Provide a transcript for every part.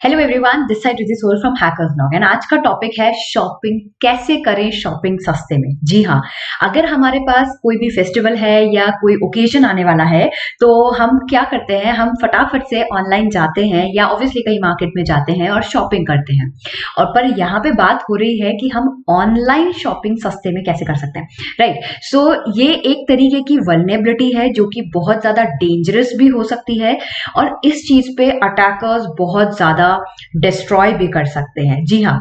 Hello everyone, this side Riddhi Sol from Hackers Blog and आज का topic है शॉपिंग कैसे करें शॉपिंग सस्ते में। जी हाँ, अगर हमारे पास कोई भी फेस्टिवल है या कोई ओकेजन आने वाला है तो हम क्या करते हैं, हम फटाफट से ऑनलाइन जाते हैं या ऑब्वियसली कहीं मार्केट में जाते हैं और शॉपिंग करते हैं। और पर यहाँ पे बात हो रही है कि हम ऑनलाइन शॉपिंग सस्ते में कैसे कर सकते हैं, राइट। सो ये एक तरीके की वल्नरेबिलिटी है जो कि बहुत ज्यादा डेंजरस भी हो सकती है और इस चीज पे अटैकर्स बहुत ज्यादा डिस्ट्रॉय भी कर सकते हैं। जी हाँ,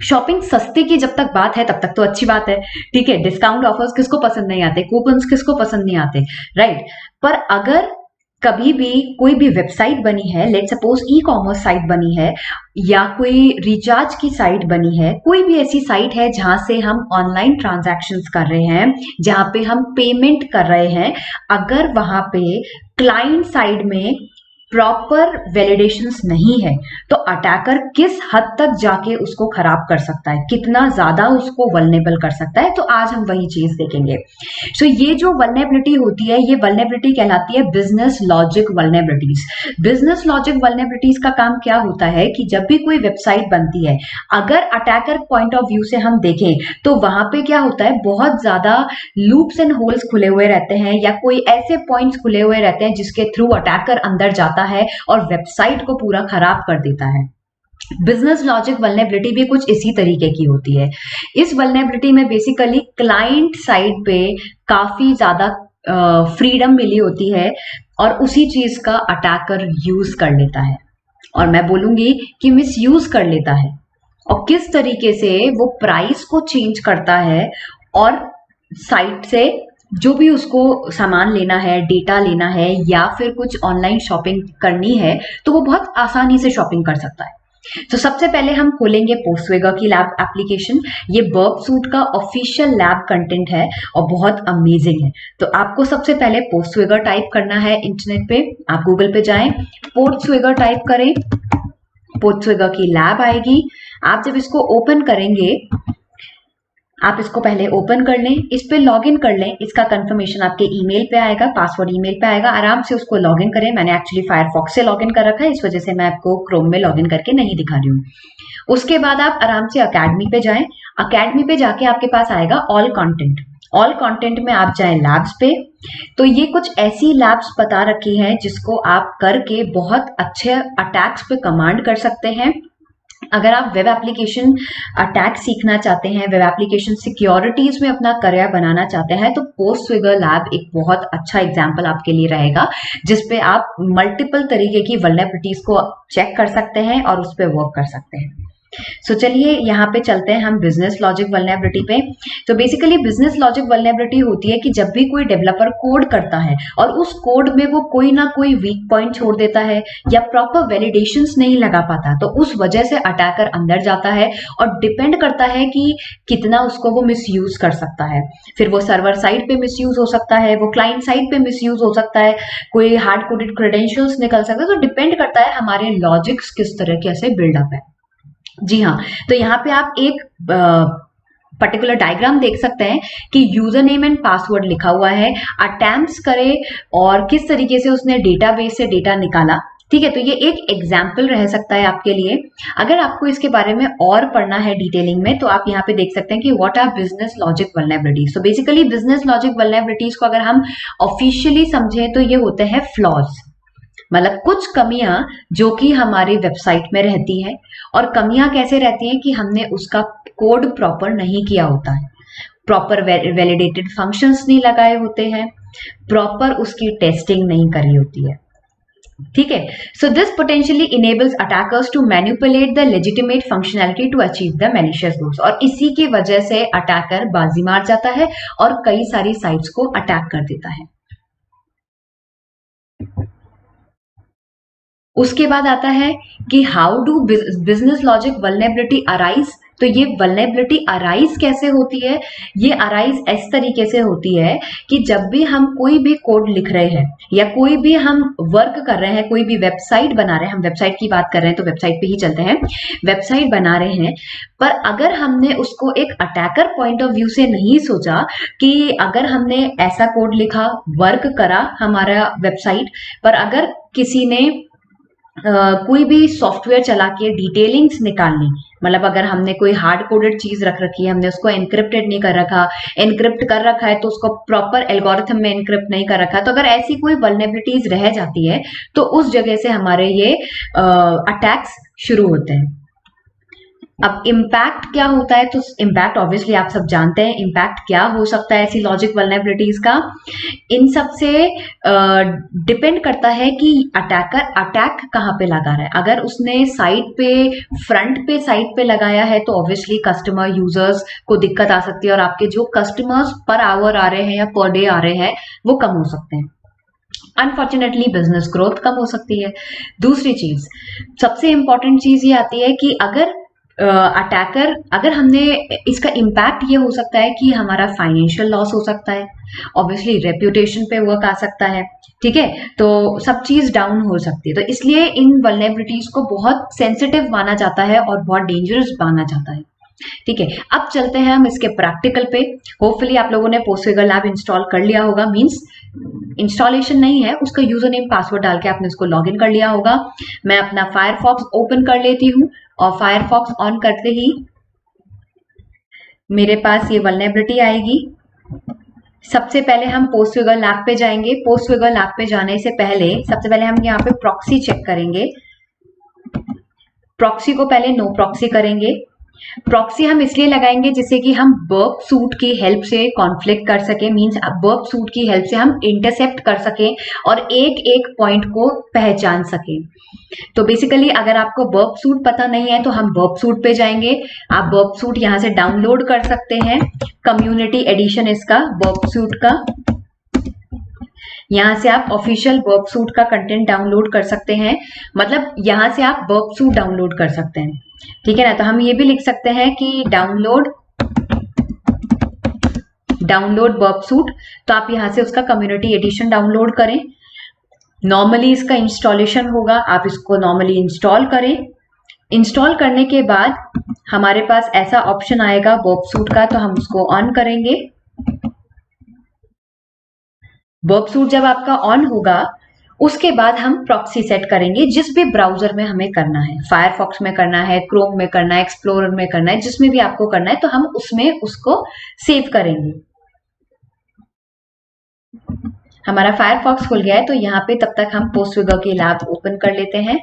शॉपिंग सस्ते की जब तक बात है तब तक तो अच्छी बात है, ठीक है। डिस्काउंट ऑफर्स किसको पसंद नहीं आते, कूपन्स किसको पसंद नहीं आते, राइट। पर अगर कभी भी कोई भी वेबसाइट बनी है, let suppose E commerce site बनी है या कोई रिचार्ज की साइट बनी है, कोई भी ऐसी साइट है जहां से हम ऑनलाइन ट्रांजैक्शंस कर रहे हैं, जहां पे हम पेमेंट कर रहे हैं, अगर वहां पे क्लाइंट साइड में प्रॉपर वैलिडेशंस नहीं है तो अटैकर किस हद तक जाके उसको खराब कर सकता है, कितना ज्यादा उसको वल्नेबल कर सकता है। तो आज हम वही चीज देखेंगे। सो ये जो वल्नेबिलिटी होती है, ये वल्नेबिलिटी कहलाती है बिजनेस लॉजिक वल्नेबिलिटीज। बिजनेस लॉजिक वल्नेबिलिटीज का काम क्या होता है कि जब भी कोई वेबसाइट बनती है, अगर अटैकर पॉइंट ऑफ व्यू से हम देखें तो वहां पे क्या होता है, बहुत ज्यादा लूप्स एंड होल्स खुले हुए रहते हैं या कोई ऐसे पॉइंट्स खुले हुए रहते हैं जिसके थ्रू अटैकर अंदर जाता है और वेबसाइट को पूरा खराब कर देता है। बिजनेस लॉजिक वल्नरेबिलिटी भी कुछ इसी तरीके की होती है। इस वल्नरेबिलिटी में बेसिकली क्लाइंट साइड पे काफी ज्यादा फ्रीडम मिली होती है और उसी चीज का अटैकर यूज कर लेता है, और मैं बोलूंगी कि मिस यूज कर लेता है। और किस तरीके से वो प्राइस को चेंज करता है और साइट से जो भी उसको सामान लेना है, डेटा लेना है या फिर कुछ ऑनलाइन शॉपिंग करनी है तो वो बहुत आसानी से शॉपिंग कर सकता है। तो सबसे पहले हम खोलेंगे पोस्टस्वेगर की लैब एप्लीकेशन। ये बर्बसूट का ऑफिशियल लैब कंटेंट है और बहुत अमेजिंग है। तो आपको सबसे पहले पोस्टस्वेगर टाइप करना है इंटरनेट पे। आप गूगल पे जाएं, पोस्टस्वेगर टाइप करें, पोस्टस्वेगर की लैब आएगी। आप जब इसको ओपन करेंगे, आप इसको पहले ओपन कर लें, इस पे लॉगिन कर लें। इसका कंफर्मेशन आपके ईमेल पे आएगा, पासवर्ड ईमेल पे आएगा। आराम से उसको लॉगिन करें। मैंने एक्चुअली फायरफॉक्स से लॉगिन कर रखा है, इस वजह से मैं आपको क्रोम में लॉगिन करके नहीं दिखा रही हूँ। उसके बाद आप आराम से अकेडमी पे जाएं। अकेडमी पे जाके आपके पास आएगा ऑल कंटेंट। ऑल कंटेंट में आप जाएं लैब्स पे। तो ये कुछ ऐसी लैब्स बता रखी हैं जिसको आप करके बहुत अच्छे अटैक्स पे कमांड कर सकते हैं। अगर आप वेब एप्लीकेशन अटैक सीखना चाहते हैं, वेब एप्लीकेशन सिक्योरिटीज में अपना करियर बनाना चाहते हैं, तो पोस्टस्वेगर लैब एक बहुत अच्छा एग्जांपल आपके लिए रहेगा, जिसपे आप मल्टीपल तरीके की वल्नरेबिलिटीज को चेक कर सकते हैं और उस पर वर्क कर सकते हैं। सो चलिए यहाँ पे चलते हैं हम बिजनेस लॉजिक वल्नरेबिलिटी पे। तो बेसिकली बिजनेस लॉजिक वल्नरेबिलिटी होती है कि जब भी कोई डेवलपर कोड करता है और उस कोड में वो कोई ना कोई वीक पॉइंट छोड़ देता है या प्रॉपर वैलिडेशंस नहीं लगा पाता, तो उस वजह से अटैकर अंदर जाता है और डिपेंड करता है कि कितना उसको वो मिसयूज कर सकता है। फिर वो सर्वर साइड पे मिसयूज हो सकता है, वो क्लाइंट साइड पे मिसयूज हो सकता है, कोई हार्ड कोडेड क्रेडेंशियल्स निकल सकता है। तो डिपेंड करता है हमारे लॉजिक्स किस तरह से बिल्डअप है। जी हाँ, तो यहाँ पे आप एक पर्टिकुलर डायग्राम देख सकते हैं कि यूजर नेम एंड पासवर्ड लिखा हुआ है, अटेम्प्ट्स करे और किस तरीके से उसने डेटाबेस से डेटा निकाला। ठीक है, तो ये एक एग्जाम्पल रह सकता है आपके लिए। अगर आपको इसके बारे में और पढ़ना है डिटेलिंग में तो आप यहाँ पे देख सकते हैं कि what are business logic vulnerabilities. So basically business logic vulnerabilities को अगर हम ऑफिशियली समझें तो ये होते हैं फ्लॉज, मतलब कुछ कमियां जो कि हमारी वेबसाइट में रहती है। और कमियां कैसे रहती हैं कि हमने उसका कोड प्रॉपर नहीं किया होता है, प्रॉपर वैलिडेटेड फंक्शंस नहीं लगाए होते हैं, प्रॉपर उसकी टेस्टिंग नहीं करी होती है। ठीक है, so this potentially enables attackers to manipulate the legitimate functionality to achieve the malicious goals. और इसी की वजह से अटैकर बाजी मार जाता है और कई सारी साइट्स को अटैक कर देता है। उसके बाद आता है कि how do business logic vulnerability arise. तो ये वल्नरेबिलिटी अराइज कैसे होती है, ये अराइज इस तरीके से होती है कि जब भी हम कोई भी कोड लिख रहे हैं या कोई भी हम वर्क कर रहे हैं, कोई भी वेबसाइट बना रहे हैं, हम वेबसाइट की बात कर रहे हैं तो वेबसाइट पे ही चलते हैं, वेबसाइट बना रहे हैं, पर अगर हमने उसको एक अटैकर पॉइंट ऑफ व्यू से नहीं सोचा कि अगर हमने ऐसा कोड लिखा, वर्क करा हमारा वेबसाइट, पर अगर किसी ने कोई भी सॉफ्टवेयर चला के डिटेलिंग्स निकालनी, मतलब अगर हमने कोई हार्ड कोडेड चीज रख रखी है, हमने उसको एनक्रिप्टेड नहीं कर रखा, एनक्रिप्ट कर रखा है तो उसको प्रॉपर एल्गोरिथम में एनक्रिप्ट नहीं कर रखा, तो अगर ऐसी कोई वल्नरेबिलिटीज रह जाती है तो उस जगह से हमारे ये अटैक्स शुरू होते हैं। अब इम्पैक्ट क्या होता है, तो इम्पैक्ट ऑब्वियसली आप सब जानते हैं इम्पैक्ट क्या हो सकता है ऐसी लॉजिक वल्नरेबिलिटीज का। इन सब से डिपेंड करता है कि अटैकर अटैक कहाँ पे लगा रहा है। अगर उसने साइट पे फ्रंट पे साइट पे लगाया है तो ऑब्वियसली कस्टमर यूजर्स को दिक्कत आ सकती है और आपके जो कस्टमर्स पर आवर आ रहे हैं या पर डे आ रहे हैं वो कम हो सकते हैं। अनफॉर्चुनेटली बिजनेस ग्रोथ कम हो सकती है। दूसरी चीज, सबसे इंपॉर्टेंट चीज ये आती है कि अगर अटैकर अगर हमने इसका इम्पैक्ट ये हो सकता है कि हमारा फाइनेंशियल लॉस हो सकता है, ऑब्वियसली रेप्यूटेशन पे वर्क आ सकता है, ठीक है, तो सब चीज डाउन हो सकती है। तो इसलिए इन वल्नरेबिलिटीज को बहुत सेंसिटिव माना जाता है और बहुत डेंजरस माना जाता है। ठीक है, अब चलते हैं हम इसके प्रैक्टिकल पे। होपफुली आप लोगों ने पोस्टफिगर लैब इंस्टॉल कर लिया होगा, मींस इंस्टॉलेशन नहीं है, उसका यूजर नेम पासवर्ड डाल के आपने उसको लॉग इन कर लिया होगा। मैं अपना फायरफॉक्स ओपन कर लेती हूँ और फायरफॉक्स ऑन करते ही मेरे पास ये वल्नरेबिलिटी आएगी। सबसे पहले हम पोस्टफिगर लैब पे जाएंगे। पोस्टफिगर लैब पे जाने से पहले सबसे पहले हम यहाँ पे प्रॉक्सी चेक करेंगे। प्रॉक्सी को पहले नो प्रॉक्सी करेंगे। प्रॉक्सी हम इसलिए लगाएंगे जिससे कि हम बर्प सूट की हेल्प से कॉन्फ्लिक्ट कर सके, मींस बर्प सूट की हेल्प से हम इंटरसेप्ट कर सके और एक एक पॉइंट को पहचान सके। तो बेसिकली अगर आपको बर्प सूट पता नहीं है तो हम बर्प सूट पे जाएंगे। आप बर्प सूट यहाँ से डाउनलोड कर सकते हैं, कम्युनिटी एडिशन इसका बर्प सूट का। यहाँ से आप ऑफिशियल वर्क सूट का कंटेंट डाउनलोड कर सकते हैं, मतलब यहाँ से आप वर्क सूट डाउनलोड कर सकते हैं, ठीक है ना। तो हम ये भी लिख सकते हैं कि डाउनलोड वर्क सूट, तो आप यहाँ से उसका कम्युनिटी एडिशन डाउनलोड करें। नॉर्मली इसका इंस्टॉलेशन होगा, आप इसको नॉर्मली इंस्टॉल करें। इंस्टॉल करने के बाद हमारे पास ऐसा ऑप्शन आएगा वर्क सूट का, तो हम उसको ऑन करेंगे। वर्क सूट जब आपका ऑन होगा उसके बाद हम प्रॉक्सी सेट करेंगे, जिस भी ब्राउजर में हमें करना है, फायरफॉक्स में करना है, क्रोम में करना है, एक्सप्लोरर में करना है, जिसमें भी आपको करना है तो हम उसमें उसको सेव करेंगे। हमारा फायरफॉक्स खुल गया है तो यहाँ पे तब तक हम पोस्टफिगर की लैब ओपन कर लेते हैं।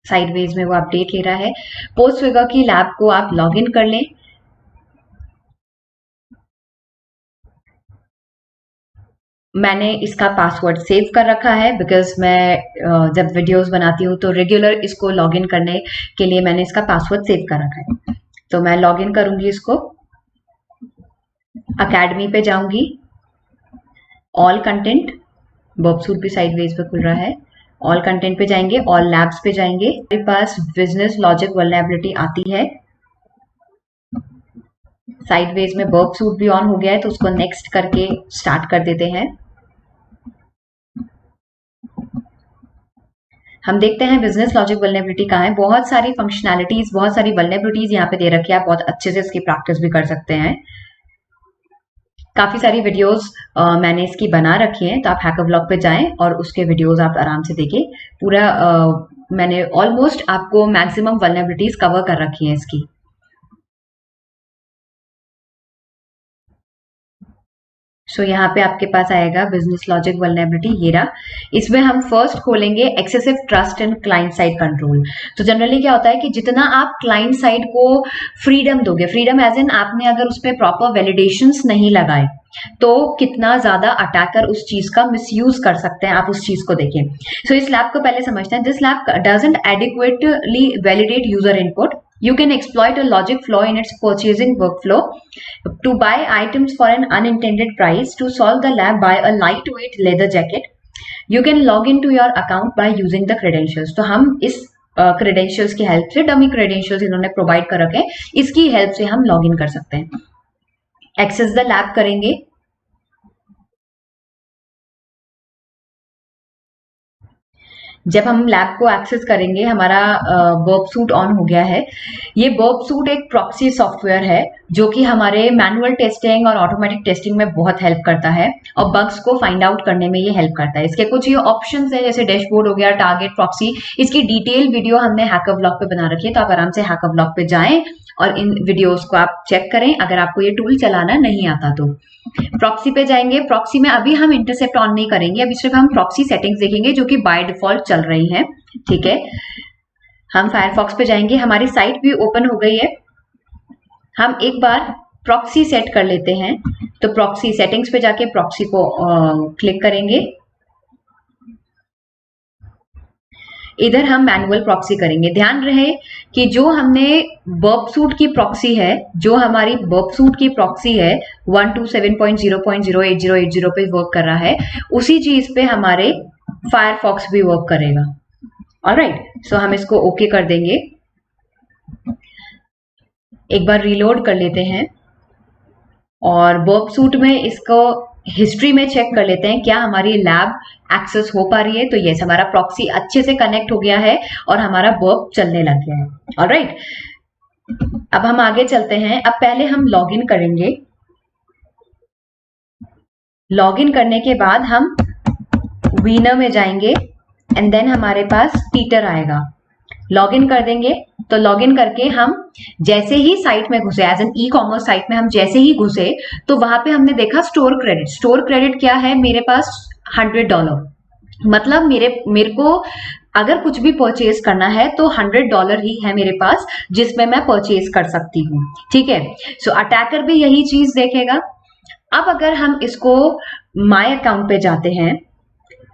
साइडवेज में वो अपडेट ले रहा है। पोस्टफिगर की लैब को आप लॉग इन कर लें। मैंने इसका पासवर्ड सेव कर रखा है बिकॉज मैं जब वीडियोस बनाती हूँ तो रेगुलर इसको लॉगिन करने के लिए मैंने इसका पासवर्ड सेव कर रखा है। तो मैं लॉगिन करूंगी इसको, अकेडमी पे जाऊंगी, ऑल कंटेंट, बॉक्सूट भी साइडवेज पे खुल रहा है, ऑल कंटेंट पे जाएंगे, ऑल लैब्स पे जाएंगे। हमारे पास बिजनेस लॉजिक वल्नरेबिलिटी आती है, साइडवेज में वर्क सूट भी ऑन हो गया है तो उसको नेक्स्ट करके स्टार्ट कर देते हैं। हम देखते हैं बिजनेस लॉजिक वल्नरेबिलिटी कहाँ है। बहुत सारी फंक्शनैलिटीज, बहुत सारी वल्नरेबिलिटीज यहाँ पे दे रखी है, आप बहुत अच्छे से इसकी प्रैक्टिस भी कर सकते हैं। काफी सारी वीडियोस मैंने इसकी बना रखी हैं, तो आप हैकर ब्लॉग पे जाएं और उसके वीडियोस आप आराम से देखें। पूरा मैंने ऑलमोस्ट आपको मैक्सिमम वल्नरेबिलिटीज कवर कर रखी हैं इसकी। सो यहाँ पे आपके पास आएगा बिजनेस लॉजिक वल्नरेबिलिटी, ये रहा। इसमें हम फर्स्ट खोलेंगे excessive trust in client side control. तो जनरली क्या होता है कि जितना आप क्लाइंट साइड को फ्रीडम दोगे, फ्रीडम एज इन आपने अगर उस पर प्रॉपर वैलिडेशंस नहीं लगाए तो कितना ज्यादा अटैकर उस चीज का मिसयूज कर सकते हैं, आप उस चीज को देखें। सो इस लैब को पहले समझते हैं। This lab doesn't adequately validate user input. You can exploit a logic flaw in its purchasing workflow to buy items for an unintended price. To solve the lab, buy a lightweight leather jacket. You can log into your account by using the credentials. तो हम इस credentials की help से, dummy credentials इन्होंने provide कर रखे, इसकी help से हम लॉग इन कर सकते हैं। एक्सेस द लैब करेंगे। जब हम लैब को एक्सेस करेंगे, हमारा बर्ब सूट ऑन हो गया है। ये बर्ब सूट एक प्रॉक्सी सॉफ्टवेयर है जो कि हमारे मैनुअल टेस्टिंग और ऑटोमेटिक टेस्टिंग में बहुत हेल्प करता है और बग्स को फाइंड आउट करने में ये हेल्प करता है। इसके कुछ ये ऑप्शंस है, जैसे डैशबोर्ड हो गया, टारगेट, प्रॉक्सी। इसकी डिटेल वीडियो हमने हैकर व्लॉग पे बना रखी है, तो आप आराम से हैकर व्लॉग पे जाएं और इन वीडियोस को आप चेक करें अगर आपको ये टूल चलाना नहीं आता तो। प्रॉक्सी पे जाएंगे। प्रॉक्सी में अभी हम इंटरसेप्ट ऑन नहीं करेंगे, अभी सिर्फ हम प्रॉक्सी सेटिंग्स देखेंगे जो कि बाय डिफॉल्ट चल रही है। ठीक है, हम फायरफॉक्स पे जाएंगे। हमारी साइट भी ओपन हो गई है। हम एक बार प्रॉक्सी सेट कर लेते हैं, तो प्रॉक्सी सेटिंग्स पे जाके प्रॉक्सी को क्लिक करेंगे। इधर हम मैनुअल प्रॉक्सी करेंगे। ध्यान रहे कि जो हमने बर्ब सूट की प्रॉक्सी है, जो हमारी बर्ब सूट की प्रॉक्सी है 127.0.08080 पे वर्क कर रहा है, उसी चीज पे हमारे फायरफॉक्स भी वर्क करेगा। ऑलराइट, सो हम इसको ओके कर देंगे। एक बार रीलोड कर लेते हैं और बर्ब सूट में इसको हिस्ट्री में चेक कर लेते हैं क्या हमारी लैब एक्सेस हो पा रही है। तो यस, हमारा प्रॉक्सी अच्छे से कनेक्ट हो गया है और हमारा बर्ब चलने लग गया है। ऑलराइट, अब हम आगे चलते हैं। अब पहले हम लॉगिन करेंगे। लॉगिन करने के बाद हम वीनर में जाएंगे एंड देन हमारे पास टीटर आएगा। लॉगिन कर देंगे। तो लॉगिन करके हम जैसे ही साइट में घुसे, as an e commerce site में हम जैसे ही घुसे, तो वहां पे हमने देखा स्टोर क्रेडिट। स्टोर क्रेडिट क्या है, मेरे पास $100, मतलब मेरे को अगर कुछ भी परचेज करना है तो $100 ही है मेरे पास, जिसमें मैं परचेज कर सकती हूँ। ठीक है, सो अटैकर भी यही चीज देखेगा। अब अगर हम इसको माय अकाउंट पे जाते हैं,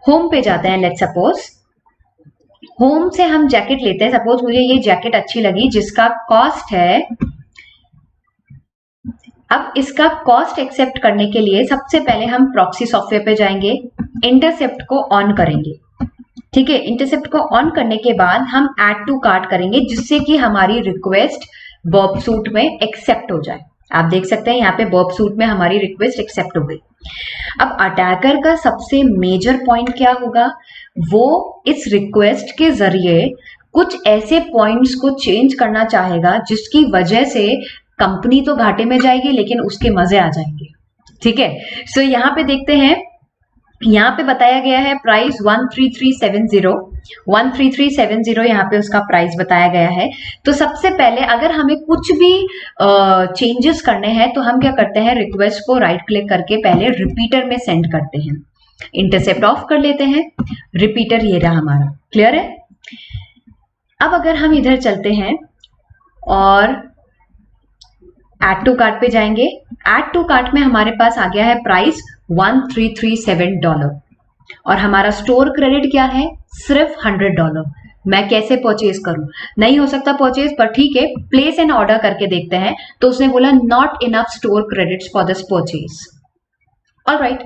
होम पे जाते हैं, लेट्स सपोज होम से हम जैकेट लेते हैं। सपोज मुझे ये जैकेट अच्छी लगी जिसका कॉस्ट है, अब इसका कॉस्ट एक्सेप्ट करने के लिए सबसे पहले हम प्रॉक्सी सॉफ्टवेयर पे जाएंगे, इंटरसेप्ट को ऑन करेंगे। ठीक है, इंटरसेप्ट को ऑन करने के बाद हम ऐड टू कार्ट करेंगे, जिससे कि हमारी रिक्वेस्ट बर्ब सूट में एक्सेप्ट हो जाए। आप देख सकते हैं यहाँ पे बर्ब सूट में हमारी रिक्वेस्ट एक्सेप्ट हो गई। अब अटैकर का सबसे मेजर पॉइंट क्या होगा, वो इस रिक्वेस्ट के जरिए कुछ ऐसे पॉइंट्स को चेंज करना चाहेगा जिसकी वजह से कंपनी तो घाटे में जाएगी लेकिन उसके मजे आ जाएंगे। ठीक है, सो यहाँ पे देखते हैं, यहाँ पे बताया गया है प्राइस 13370 यहाँ पे उसका प्राइस बताया गया है। तो सबसे पहले अगर हमें कुछ भी चेंजेस करने हैं तो हम क्या करते हैं, रिक्वेस्ट को राइट क्लिक करके पहले रिपीटर में सेंड करते हैं। इंटरसेप्ट ऑफ कर लेते हैं, रिपीटर ये रहा हमारा। क्लियर है। अब अगर हम इधर चलते हैं और ऐड टू कार्ट पे जाएंगे, ऐड टू कार्ट में हमारे पास आ गया है प्राइस $1337 और हमारा स्टोर क्रेडिट क्या है, सिर्फ $100। मैं कैसे परचेज करूं, नहीं हो सकता परचेज, पर ठीक है, प्लेस एन ऑर्डर करके देखते हैं। तो उसने बोला not enough store credits for this purchase. Alright,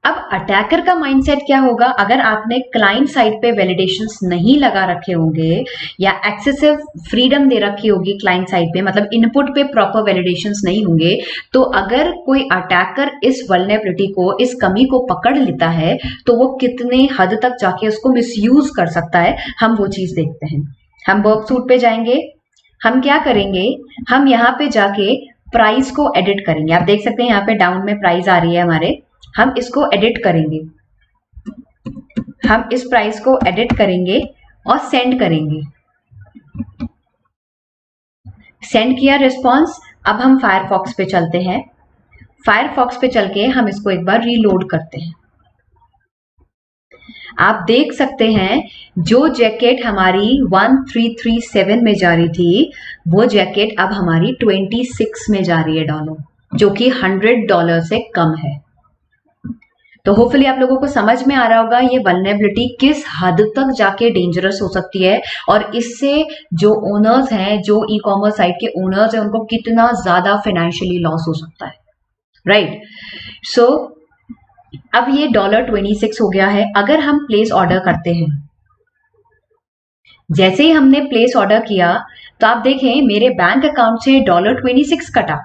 अब अटैकर का माइंडसेट क्या होगा, अगर आपने क्लाइंट साइड पे वैलिडेशंस नहीं लगा रखे होंगे या एक्सेसिव फ्रीडम दे रखी होगी क्लाइंट साइड पे, मतलब इनपुट पे प्रॉपर वैलिडेशंस नहीं होंगे, तो अगर कोई अटैकर इस वल्नरेबिलिटी को, इस कमी को पकड़ लेता है तो वो कितने हद तक जाके उसको मिसयूज कर सकता है, हम वो चीज देखते हैं। हम बर्ब सूट पे जाएंगे, हम क्या करेंगे, हम यहाँ पे जाके प्राइस को एडिट करेंगे। आप देख सकते हैं यहाँ पे डाउन में प्राइस आ रही है हमारे, हम इसको एडिट करेंगे। हम इस प्राइस को एडिट करेंगे और सेंड करेंगे। सेंड किया रिस्पॉन्स। अब हम फायरफॉक्स पे चलते हैं। फायरफॉक्स पे चल के हम इसको एक बार रीलोड करते हैं। आप देख सकते हैं जो जैकेट हमारी 1337 में जा रही थी, वो जैकेट अब हमारी 26 में जा रही है डॉलर, जो कि $100 से कम है। तो होपफुली आप लोगों को समझ में आ रहा होगा ये वल्नरेबिलिटी किस हद तक जाके डेंजरस हो सकती है और इससे जो ओनर्स हैं, जो ई कॉमर्स साइट के ओनर्स हैं, उनको कितना ज्यादा फाइनेंशियली लॉस हो सकता है। राइट, सो अब ये $26 हो गया है। अगर हम प्लेस ऑर्डर करते हैं, जैसे ही हमने प्लेस ऑर्डर किया तो आप देखें मेरे बैंक अकाउंट से $26 कटा,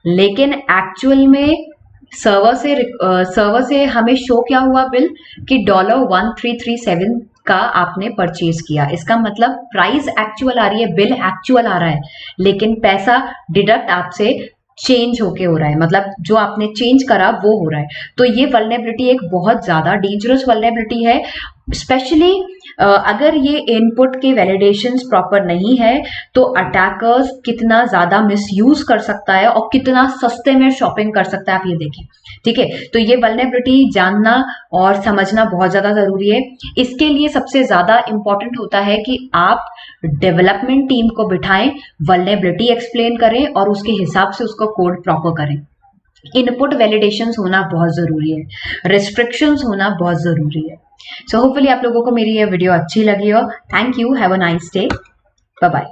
लेकिन एक्चुअल में सर्वर से हमें शो क्या हुआ बिल कि $1337 का आपने परचेज किया। इसका मतलब प्राइस एक्चुअल आ रही है, बिल एक्चुअल आ रहा है, लेकिन पैसा डिडक्ट आपसे चेंज होके हो रहा है, मतलब जो आपने चेंज करा वो हो रहा है। तो ये वल्नरेबिलिटी एक बहुत ज्यादा डेंजरस वल्नरेबिलिटी है, स्पेशली अगर ये इनपुट के वैलिडेशंस प्रॉपर नहीं है तो अटैकर्स कितना ज्यादा मिसयूज कर सकता है और कितना सस्ते में शॉपिंग कर सकता है, आप ये देखिए। ठीक है, तो ये वल्नरेबिलिटी जानना और समझना बहुत ज्यादा जरूरी है। इसके लिए सबसे ज्यादा इंपॉर्टेंट होता है कि आप डेवलपमेंट टीम को बिठाएं, वल्नरेबिलिटी एक्सप्लेन करें और उसके हिसाब से उसका कोड प्रॉपर करें। इनपुट वैलिडेशंस होना बहुत जरूरी है, रिस्ट्रिक्शंस होना बहुत जरूरी है। सो होपफुली आप लोगों को मेरी ये वीडियो अच्छी लगी हो। Thank you, have a nice day, bye bye.